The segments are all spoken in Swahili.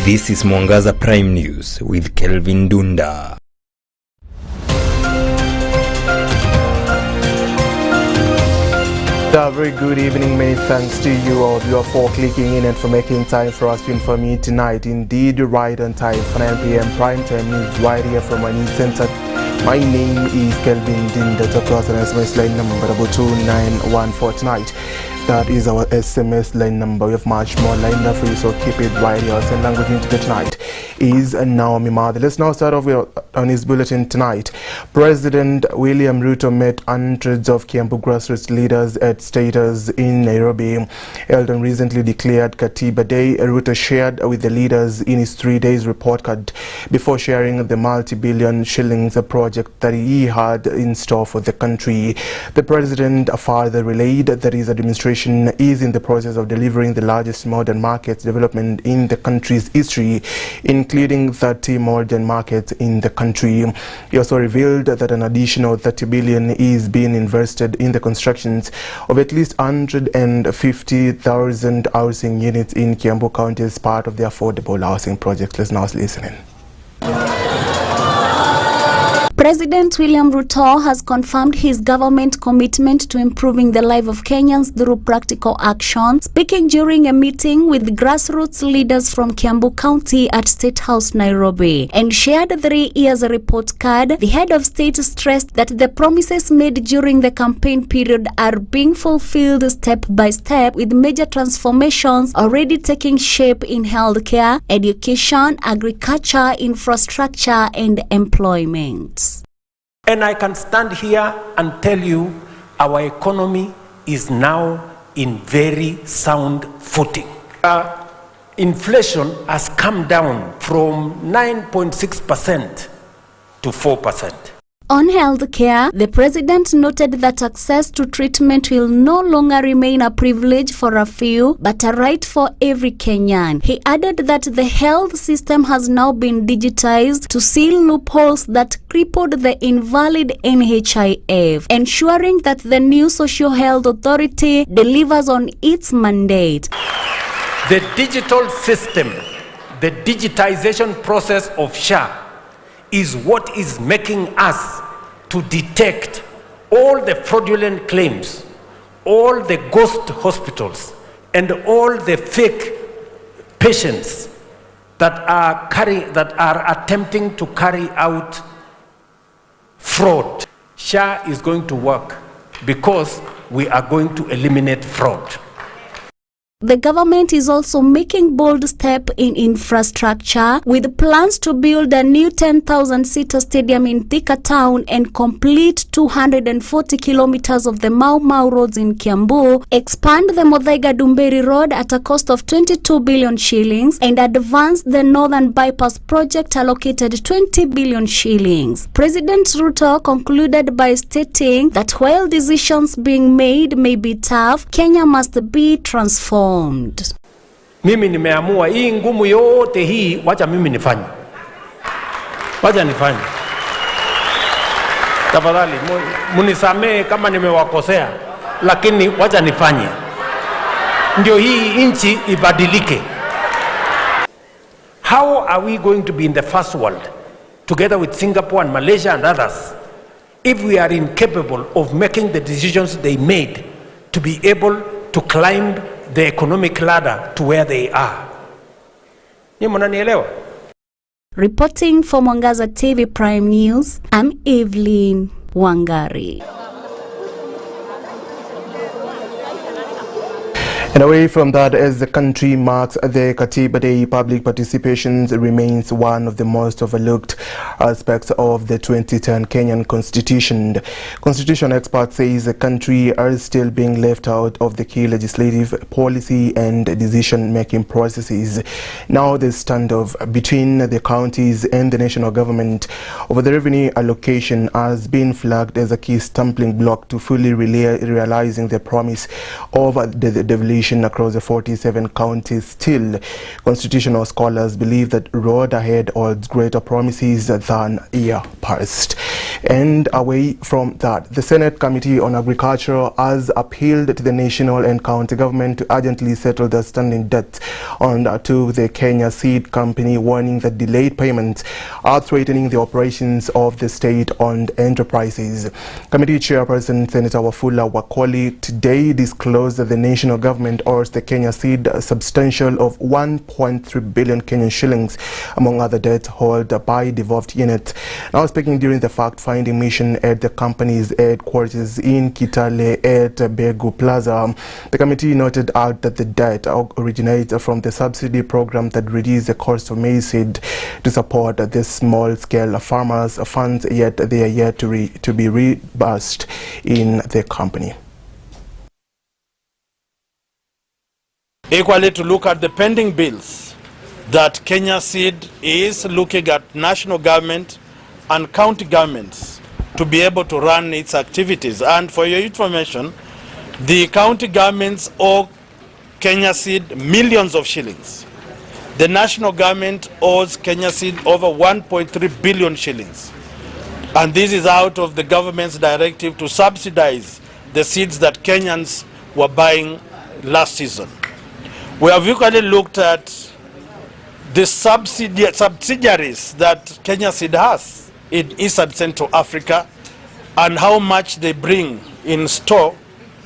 This is Mwangaza Prime News with Kelvin Ndunda. A very good evening. Many thanks to you all for clicking in and for making time for us to inform you tonight. Indeed, right on time for 9 p.m. prime time news right here from my news center. My name is Kelvin Ndunda. Talk to us on SMS line number 2914 tonight. That is our SMS line number. We have much more lined up for you, so keep it right here. Send language into the tonight is Naomi Mother. Let's now start off with, on his bulletin tonight. President William Ruto met hundreds of Kiambu grassroots leaders at status in Nairobi. Eldon recently declared Katiba Day. Ruto shared with the leaders in his 3 days report card before sharing the multi-billion shillings project that he had in store for the country. The president further relayed that his administration is in the process of delivering the largest modern market development in the country's history, including 30 modern markets in the country. He also revealed that an additional 30 billion is being invested in the constructions of at least 150,000 housing units in Kiambu County as part of the affordable housing project. Let's now listen in. President William Ruto has confirmed his government commitment to improving the life of Kenyans through practical action, speaking during a meeting with grassroots leaders from Kiambu County at State House, Nairobi, and shared 3 years report card. The head of state stressed that the promises made during the campaign period are being fulfilled step by step, with major transformations already taking shape in healthcare, education, agriculture, infrastructure, and employment. And I can stand here and tell you our economy is now in very sound footing. Inflation has come down from 9.6% to 4%. On healthcare, the president noted that access to treatment will no longer remain a privilege for a few, but a right for every Kenyan. He added that the health system has now been digitized to seal loopholes that crippled the invalid NHIF, ensuring that the new Social Health Authority delivers on its mandate. The digital system, the digitization process of SHA, is what is making us to detect all the fraudulent claims, all the ghost hospitals, and all the fake patients that are attempting to carry out fraud. SHA is going to work because we are going to eliminate fraud. The government is also making bold steps in infrastructure, with plans to build a new 10,000-seater stadium in Thika town and complete 240 kilometers of the Mau Mau roads in Kiambu, expand the Muthaiga-Dumberi road at a cost of 22 billion shillings, and advance the Northern Bypass project allocated 20 billion shillings. President Ruto concluded by stating that while decisions being made may be tough, Kenya must be transformed. Mimi nimeamua hii ngumu yote hii, wacha mimi nifanye. Wacha nifanye. Tafadhali munisamee kama nimewakosea, lakini wacha nifanye. Ndio hii nchi ibadilike. How are we going to be in the first world together with Singapore and Malaysia and others if we are incapable of making the decisions they made to be able to climb the economic ladder to where they are? Ni mnanielewa? Reporting for Mwangaza TV Prime News, I'm Evelyn Wangari. And away from that, as the country marks the Katiba Day, public participation remains one of the most overlooked aspects of the 2010 Kenyan Constitution. Constitution experts say the country is still being left out of the key legislative, policy and decision-making processes. Now the standoff between the counties and the national government over the revenue allocation has been flagged as a key stumbling block to fully realizing the promise of the devolution nation across the 47 counties. Still, constitutional scholars believe that road ahead holds greater promises than year past. And away from that, the Senate Committee on Agriculture has appealed to the national and county government to urgently settle the standing debt to the Kenya Seed Company, warning that delayed payments are threatening the operations of the state-owned enterprises. Committee Chairperson Senator Wafula Wakoli today disclosed that the national government owes the Kenya Seed a substantial of 1.3 billion Kenyan shillings, among other debts held by devolved units. Now speaking during the fact-finding mission at the company's headquarters in Kitale at Begu Plaza, the committee noted out that the debt originates from the subsidy program that reduced the cost of maize seed to support the small-scale farmers' funds, yet they are yet to be reimbursed in the company. Equally, to look at the pending bills that Kenya Seed is looking at national government and county governments to be able to run its activities. And for your information, the county governments owe Kenya Seed millions of shillings. The national government owes Kenya Seed over 1.3 billion shillings. And this is out of the government's directive to subsidize the seeds that Kenyans were buying last season. We have equally looked at the subsidiaries that Kenya Seed has in East and Central Africa and how much they bring in store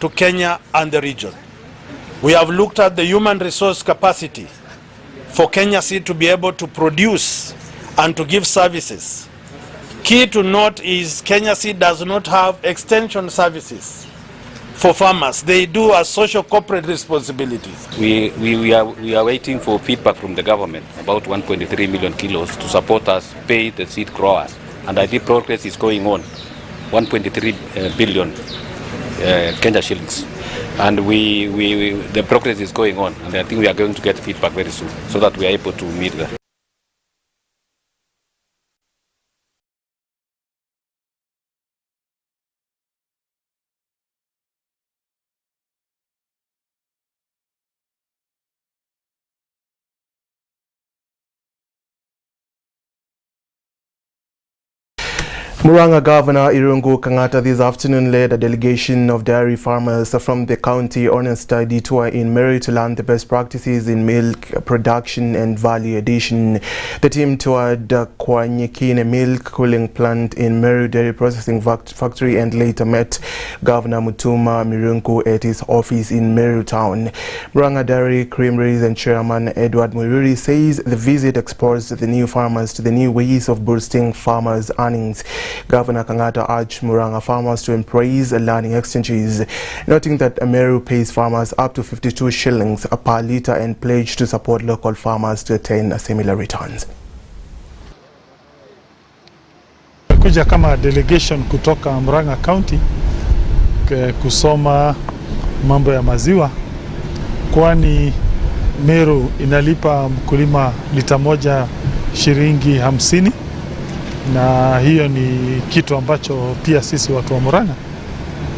to Kenya and the region. We have looked at the human resource capacity for Kenya Seed to be able to produce and to give services. Key to note is Kenya Seed does not have extension services for farmers. They do as social corporate responsibilities. We are waiting for feedback from the government about 1.3 million kilos to support us pay the seed growers. And I think progress is going on, 1.3 billion Kenya shillings. And the progress is going on, and I think we are going to get feedback very soon so that we are able to meet that. Murang'a Governor Irungu Kang'ata this afternoon led a delegation of dairy farmers from the county on a study tour in Meru to learn the best practices in milk production and value addition. The team toured Kwanyekine Milk Cooling Plant in Meru Dairy Processing Factory and later met Governor Mutuma Mirungu at his office in Meru Town. Murang'a Dairy Creameries and Chairman Edward Mwiruri says the visit exposed the new farmers to the new ways of boosting farmers' earnings. Governor Kang'ata urged Murang'a farmers to embrace learning exchanges, noting that Meru pays farmers up to 52 shillings per litre and pledged to support local farmers to attain similar returns. Kuja kama delegation kutoka Murang'a County kusoma mambo ya maziwa, kwani Meru inalipa mkulima lita moja shilingi 50. Na hiyo ni kitu ambacho pia sisi watu wa Murang'a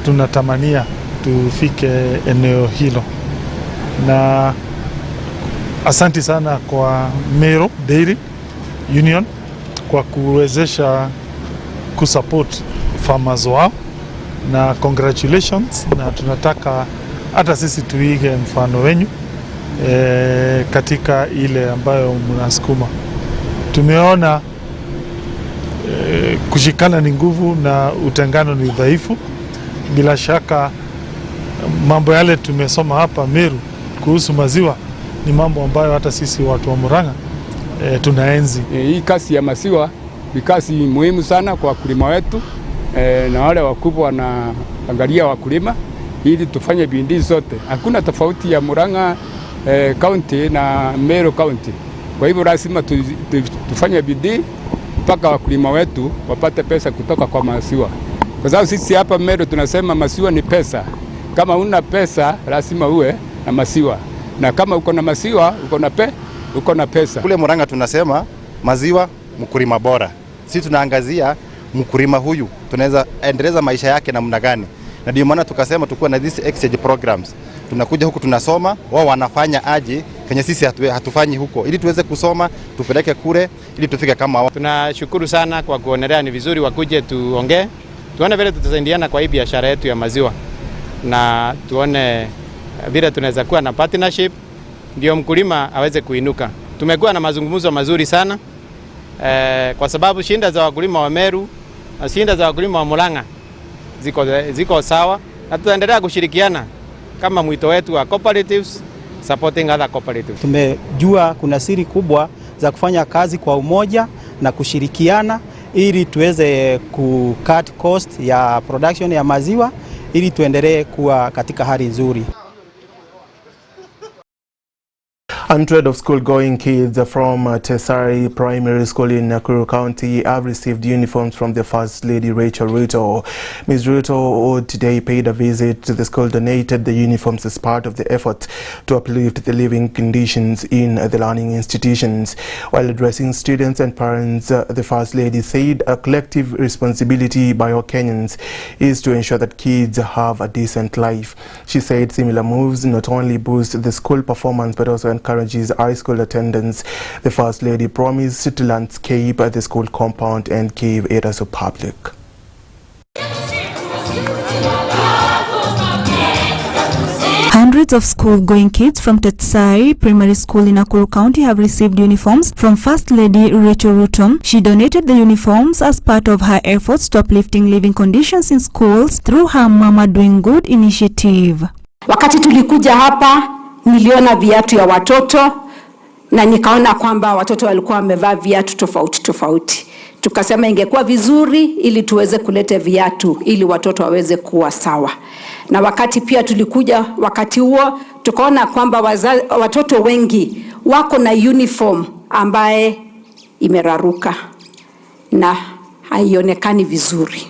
tunatamania tufike eneo hilo. Na asanti sana kwa Meru Dairy Union kwa kuwezesha kusupport farmers wao, na congratulations, na tunataka hata sisi tuige mfano wenyu katika ile ambayo mnasukuma. Tumeona kushikana ni nguvu na utengano ni udhaifu. Bila shaka mambo yale tumesoma hapa Meru kuhusu maziwa ni mambo ambayo hata sisi watu wa Murang'a tunaenzi. Hii kasi ya maziwa ni kasi muhimu sana kwa wakulima wetu, na wale wakubwa wanaangalia wakulima ili tufanye bidii zote. Hakuna tofauti ya Murang'a County na Meru County. Kwa hivyo lazima tufanye bidii mpaka wakulima wetu wapate pesa kutoka kwa maziwa. Kwa sababu sisi hapa Meru tunasema maziwa ni pesa. Kama una pesa lazima uwe na maziwa. Na kama uko na maziwa uko na pesa. Kule Murang'a tunasema maziwa mkulima bora. Sisi tunaangazia mkulima huyu tunaweza endeleza maisha yake namna gani. Na ndio maana tukasema tukuwa na these exchange programs. tunakuja huku tunasoma, wao wanafanya aje kwenye sisi hatufanyi huko, ili tuweze kusoma tupeleke kule ili tufike kama wao. Tunashukuru sana kwa kuonelea ni vizuri wakuje tuongee, tuone vile tutasaidiana kwa hii biashara yetu ya maziwa, na tuone vile tunaweza kuwa na partnership ndio mkulima aweze kuinuka. Tumekuwa na mazungumzo mazuri sana kwa sababu shinda za wakulima wa Meru na shinda za wakulima wa Murang'a ziko sawa, na tutaendelea kushirikiana kama mwito wetu wa cooperatives supporting other cooperatives. Tumejua kuna siri kubwa za kufanya kazi kwa umoja na kushirikiana ili tuweze cut cost ya production ya maziwa ili tuendelee kuwa katika hali nzuri. 100 of school-going kids from Tesari Primary School in Nakuru County have received uniforms from the First Lady Rachel Ruto. Ms. Ruto, who today paid a visit to the school, donated the uniforms as part of the effort to uplift the living conditions in the learning institutions. While addressing students and parents, the First Lady said a collective responsibility by all Kenyans is to ensure that kids have a decent life. She said similar moves not only boost the school performance but also encourages high school attendance. The First Lady promised to landscape the school compound and give it as a public. Hundreds of school-going kids from Tesari Primary School in Nakuru County have received uniforms from First Lady Rachel Ruto. She donated the uniforms as part of her efforts to uplifting living conditions in schools through her Mama Doing Good initiative. Wakati tulikuja hapa niliona viatu ya watoto na nikaona kwamba watoto walikuwa wamevaa viatu tofauti tofauti. Tukasema ingekuwa vizuri ili tuweze kuleta viatu ili watoto waweze kuwa sawa. Na wakati pia tulikuja wakati huo tukaona kwamba watoto wengi wako na uniform ambaye imeraruka na haionekani vizuri.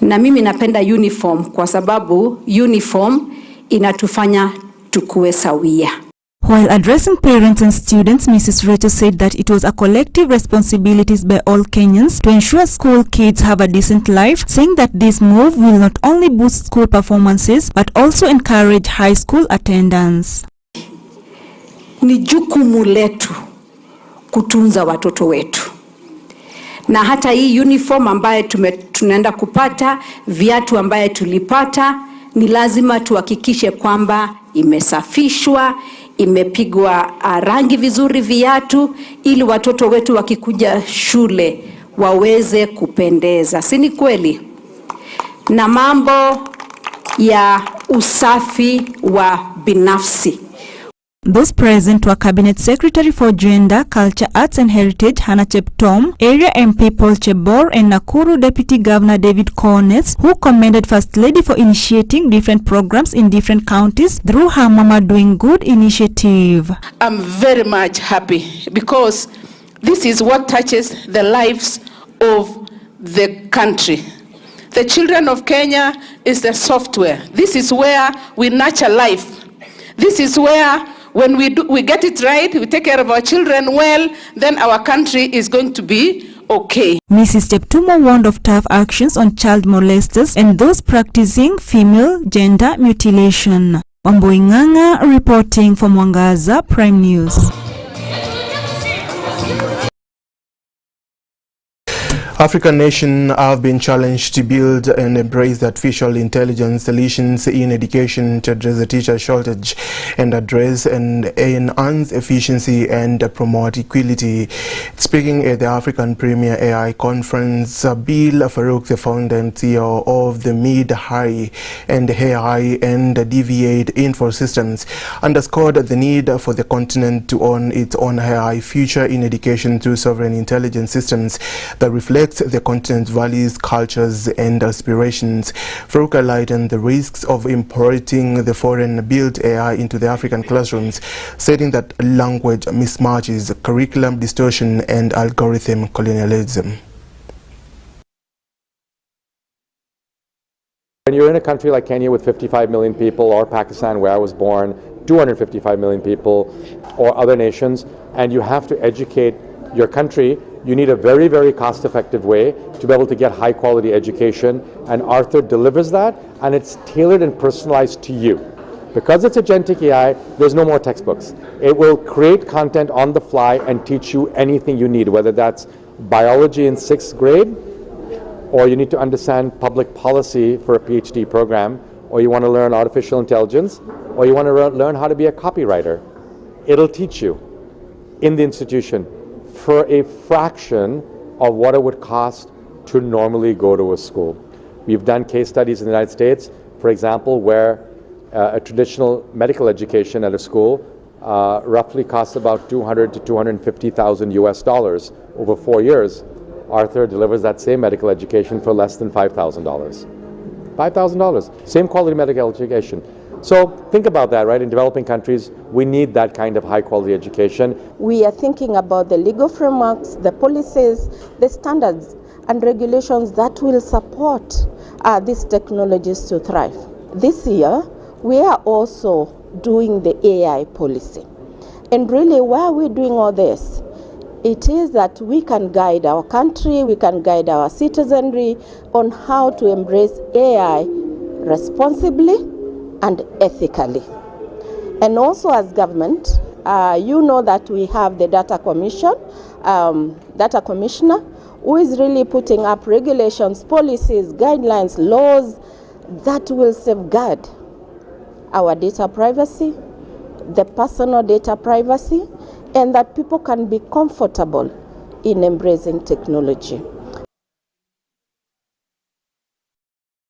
Na mimi napenda uniform kwa sababu uniform inatufanya tukue sawia. While addressing parents and students, Mrs. Rachel said that it was a collective responsibility by all Kenyans to ensure school kids have a decent life, saying that this move will not only boost school performances but also encourage high school attendance. Ni jukumu letu kutunza watoto wetu. Na hata hii uniform ambaye tunaenda kupata, viatu ambaye tulipata, ni lazima tuhakikishe kwamba imesafishwa, imepigwa rangi vizuri viatu ili watoto wetu wakikuja shule waweze kupendeza. Si ni kweli? Na mambo ya usafi wa binafsi. Those present were Cabinet Secretary for Gender, Culture, Arts and Heritage Hannah Cheptom, Area MP Paul Chebor and Nakuru Deputy Governor David Cornets, who commended First Lady for initiating different programs in different counties through her Mama Doing Good initiative. I'm very much happy because this is what touches the lives of the country. The children of Kenya is the software. This is where we nurture life. This is where when we get it right, we take care of our children well, then our country is going to be okay. Mrs. Cheptumo warned of tough actions on child molesters and those practicing female gender mutilation. Wambui Ng'ang'a reporting for Mwangaza Prime News. African nations have been challenged to build and embrace the artificial intelligence solutions in education to address the teacher shortage and address and enhance efficiency and promote equality. Speaking at the African Premier AI Conference, Bill Farouk, the founder and CEO of the Mid-High and AI and Deviate Info Systems, underscored the need for the continent to own its own AI future in education through sovereign intelligence systems that reflect the continent's values, cultures and aspirations. Farouk highlighted the risks of importing the foreign-built AI into the African classrooms, stating that language mismatches, curriculum distortion and algorithm colonialism. When you're in a country like Kenya with 55 million people, or Pakistan where I was born, 255 million people, or other nations, and you have to educate your country, you need a very, very cost-effective way to be able to get high-quality education, and Arthur delivers that, and it's tailored and personalized to you. Because it's agentic AI, there's no more textbooks. It will create content on the fly and teach you anything you need, whether that's biology in 6th grade, or you need to understand public policy for a PhD program, or you want to learn artificial intelligence, or you want to learn how to be a copywriter. It'll teach you in the institution for a fraction of what it would cost to normally go to a school. We've done case studies in the United States, for example, where a traditional medical education at a school roughly costs about $200,000 to $250,000 US over 4 years. Arthur delivers that same medical education for less than $5,000. $5,000, same quality medical education. So think about that, right? In developing countries, we need that kind of high quality education. We are thinking about the legal frameworks, the policies, the standards and regulations that will support these technologies to thrive. This year, we are also doing the AI policy. And really, why are we doing all this? It is that we can guide our country, we can guide our citizenry on how to embrace AI responsibly and ethically. And also as government, you know that we have the data commissioner, who is really putting up regulations, policies, guidelines, laws that will safeguard our data privacy, the personal data privacy, and that people can be comfortable in embracing technology.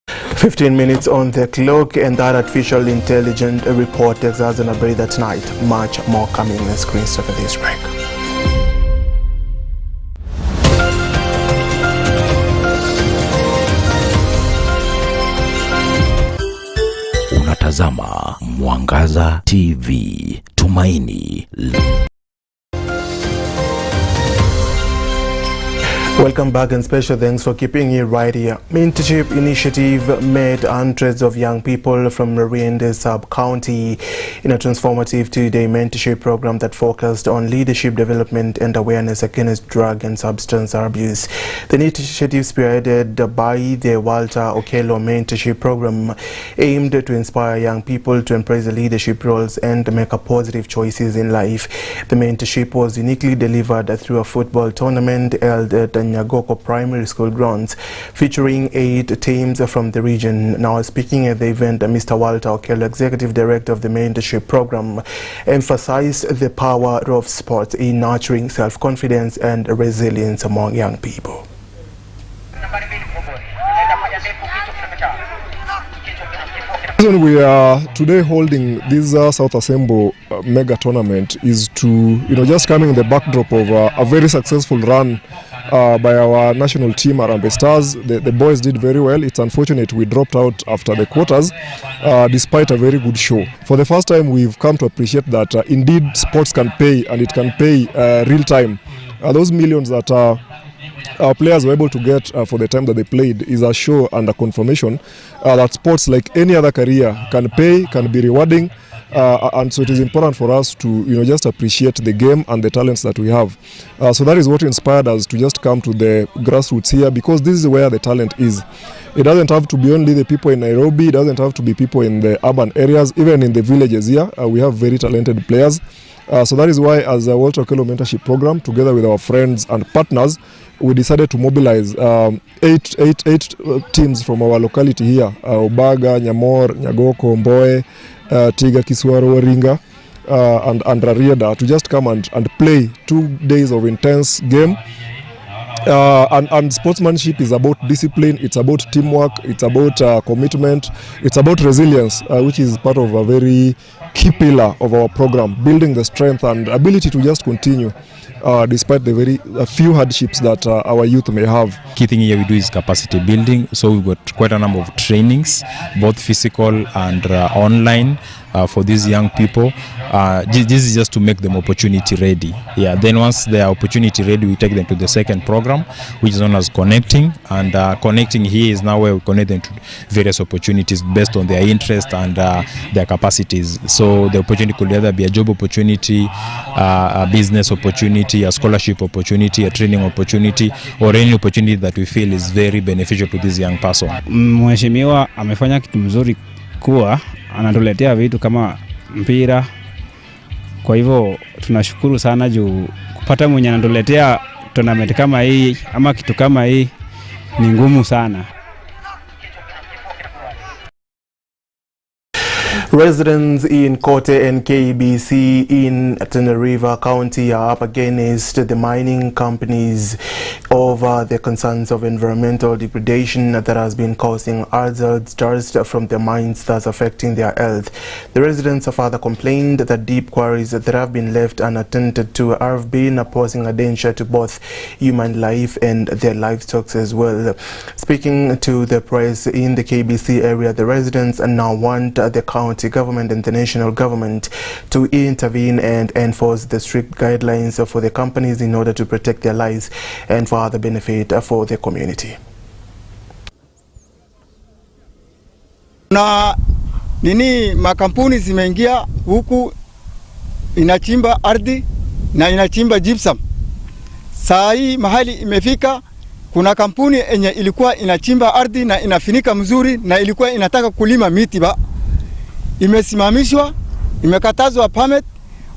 15 minutes on the clock, and that artificial intelligence report takes us on a breather tonight. Much more coming in the screen after this break. Unatazama Mwangaza TV, Tumaini. Welcome back, and special thanks for keeping it right here. Mentorship initiative met hundreds of young people from Mariende sub-county in a transformative two-day mentorship program that focused on leadership development and awareness against drug and substance abuse. The initiative, spearheaded by the Walter Okello Mentorship Program, aimed to inspire young people to embrace the leadership roles and make a positive choices in life. The mentorship was uniquely delivered through a football tournament held at Nyagoko Primary School grounds, featuring 8 teams from the region. Now speaking at the event, Mr. Walter Okello, Executive Director of the Mentorship Program, emphasized the power of sports in nurturing self-confidence and resilience among young people. The reason we are today holding this South Assemble mega tournament is to, just coming in the backdrop of a very successful run by our national team, Harambee Stars. The boys did very well. It's unfortunate we dropped out after the quarters, despite a very good show. For the first time, we've come to appreciate that indeed sports can pay, and it can pay real time. Those millions that our players were able to get for the time that they played is a show and a confirmation that sports, like any other career, can pay, can be rewarding. And so it is important for us to just appreciate the game and the talents that we have. So that is what inspired us to just come to the grassroots here, because this is where the talent is. It doesn't have to be only the people in Nairobi, it doesn't have to be people in the urban areas, even in the villages here, we have very talented players. So that is why, as a Walter Okello Mentorship Program, together with our friends and partners, we decided to mobilize 8 teams from our locality here, Obaga, Nyamor, Nyagoko, Mboe, Tiga, Kiswaro, Waringa, and Rarieda, to just come and play 2 days of intense game. And sportsmanship is about discipline, it's about teamwork, it's about commitment, it's about resilience, which is part of a very key pillar of our program, building the strength and ability to just continue despite the very few hardships that our youth may have. Key thing here we do is capacity building, so we've got quite a number of trainings, both physical and online, for these young people. This is just to make them opportunity ready. Yeah. Then once they are opportunity ready, we take them to the second program, which is known as connecting. And connecting here is now where we connect them to various opportunities based on their interest and their capacities. So the opportunity could either be a job opportunity, a business opportunity, a scholarship opportunity, a training opportunity, or any opportunity that we feel is very beneficial to this young person. Mheshimiwa amefanya kitu mzuri kuwa anatuletea vitu kama mpira. Kwa hivyo tunashukuru sana juu kupata mwenye anatuletea tournament kama hii ama kitu kama hii ni ngumu sana. Residents in Kote and KBC in Tenerife County are up against the mining companies over the concerns of environmental degradation that has been causing hazardous dust from the mines that's affecting their health. The residents have further complained that deep quarries that have been left unattended to have been posing a danger to both human life and their livestock as well. Speaking to the press in the KBC area, the residents now want the county government and the national government to intervene and enforce the strict guidelines for the companies in order to protect their lives and for other benefit for the community. Na makampuni zimeingia huku inachimba ardhi na inachimba gypsum. Saa hii mahali imefika, kuna kampuni enye ilikuwa inachimba ardhi na inafinika mzuri na ilikuwa inataka kulima miti imesimamishwa, imekatazwa permit.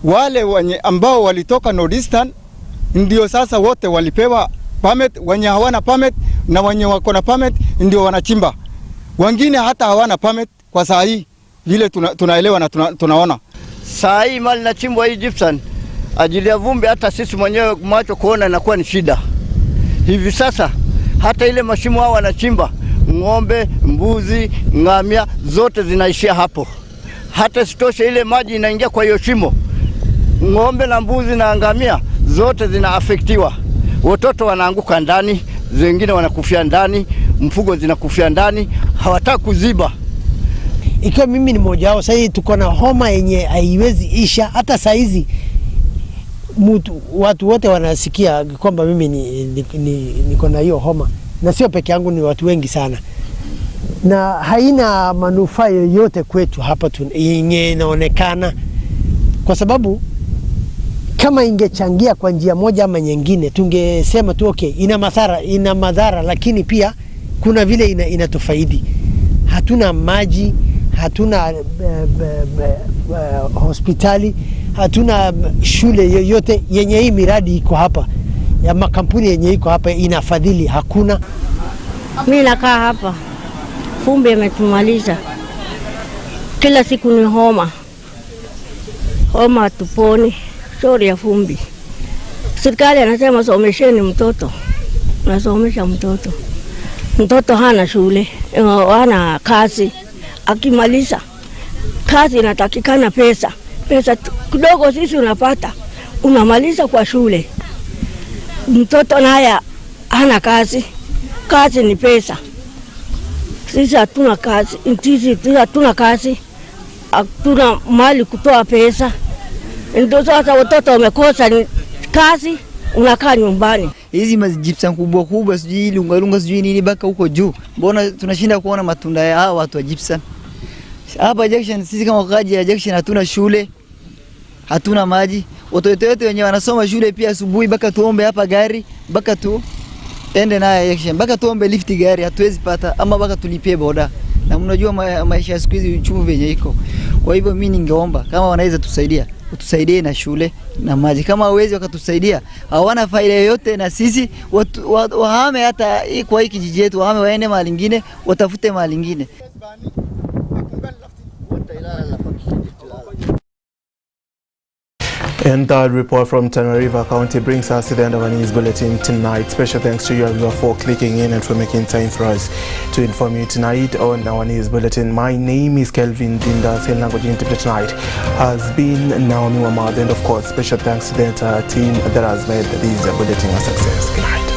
Wale wenye ambao walitoka Northeastern ndio sasa wote walipewa permit, wenye hawana permit na wenye wako na permit ndio wanachimba. Wengine hata hawana permit kwa saa hii vile tunaelewa na tunaona. Saa hii mali nachimbwa hii gypsum ajili ya vumbi, hata sisi mwenyewe macho kuona inakuwa ni shida. Hivi sasa hata ile mashimo hao wanachimba, ng'ombe, mbuzi, ngamia zote zinaishia hapo. Hata sitoshe ile maji inaingia kwa hiyo shimo, ng'ombe na mbuzi na ngamia zote zinaafektiwa. Watoto wanaanguka ndani, wengine wanakufia ndani, mfugo zinakufia ndani, hawataka kuziba. Ikiwa mimi ni mmoja wao, sasa tuko na homa yenye haiwezi isha. Hata saa hizi watu wote wanasikia kwamba mimi niko na hiyo homa, na sio peke yangu, ni watu wengi sana, na haina manufaa yoyote kwetu hapa yenye inaonekana, kwa sababu kama ingechangia kwa njia moja ama nyingine tungesema tu okay, ina madhara, lakini pia kuna vile inatufaidi. Hatuna maji, hatuna hospitali, hatuna shule yoyote yenye hii miradi iko hapa ya makampuni yenye iko hapa inafadhili, hakuna. Mimi nakaa hapa, fumbi imetumaliza. Kila siku ni homa tuponi, shauri ya fumbi. Serikali anasema somesheni mtoto, nasomesha mtoto hana shule, hana kazi. Akimaliza kazi inatakikana pesa kidogo sisi unapata, unamaliza kwa shule. Mtoto naye hana kazi ni pesa. Sisi hatuna kazi, hatuna mali kutoa pesa. Ndio sasa watoto wamekosa kazi, unakaa nyumbani. Hizi majipsa kubwa sijui lunga sijui nini baka huko juu. Mbona tunashinda kuona matunda ya hawa watu wa gypsum? Hapa Junction sisi kama wakaji ya Junction hatuna shule, hatuna maji. Watoto wetu wenyewe wanasoma shule pia asubuhi baka tuombe hapa gari, baka tu ende na Junction, baka tuombe lift gari hatuwezi pata, ama baka tulipie boda. Na mnajua maisha siku hizi uchumi venye iko. Kwa hivyo mimi ningeomba kama wanaweza tusaidie na shule na maji. Kama hawezi wakatusaidia, hawana faida yoyote, na sisi wahame hata kwa hii kijiji yetu, wahame waende mahali nyingine, watafute mahali nyingine. And that report from Tenerife County brings us to the end of our news bulletin tonight. Special thanks to you for clicking in and for making time for us to inform you tonight on our news bulletin. My name is Kelvin Ndunda. Same language interpreter tonight has been Naomi Mwangaza, and of course special thanks to the entire team that has made this bulletin a success. Good night.